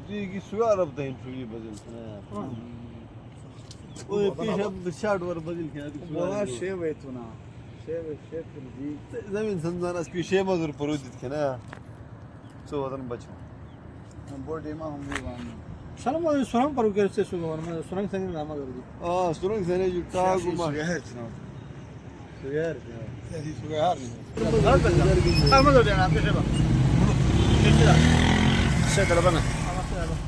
की सुया रबता सुई बदल ओए पेशा शाट वर बदल के والله شيء بيتنا شيء في زمین سنزاناس की शे मजूर परोदित के ना सो वतन बचो بودي ما هم ديوان Sana mı soran paru gerçi su var mı? Soran senin nama gördü. اه سرنگ سنه جو تاغو ما هرتنا سوير هذه سويهار Ama da yani ateşe bak. Geçti lan. الشكل بنا Ama şöyle bak.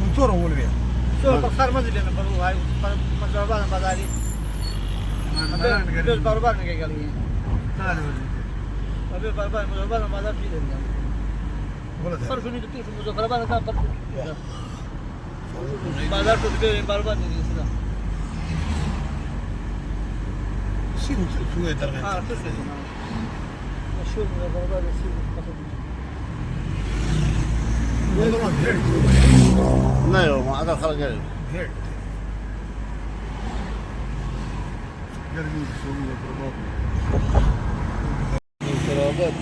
موتور هو اللي Sonra bak sarmaz ilerine paru hay. Paru mazhar bazari. Biz paru var mı geliyor? Abi paru var mı mazhar bir de. ولا Paru şunu tutuyor şu mazhar var da paru. Bazar tutuyor paru var dedi size. شيء سوي درجة Ha tut dedi. Şu paru var da siz لا يوم هذا خلق هيك قربي سوي الانقلابات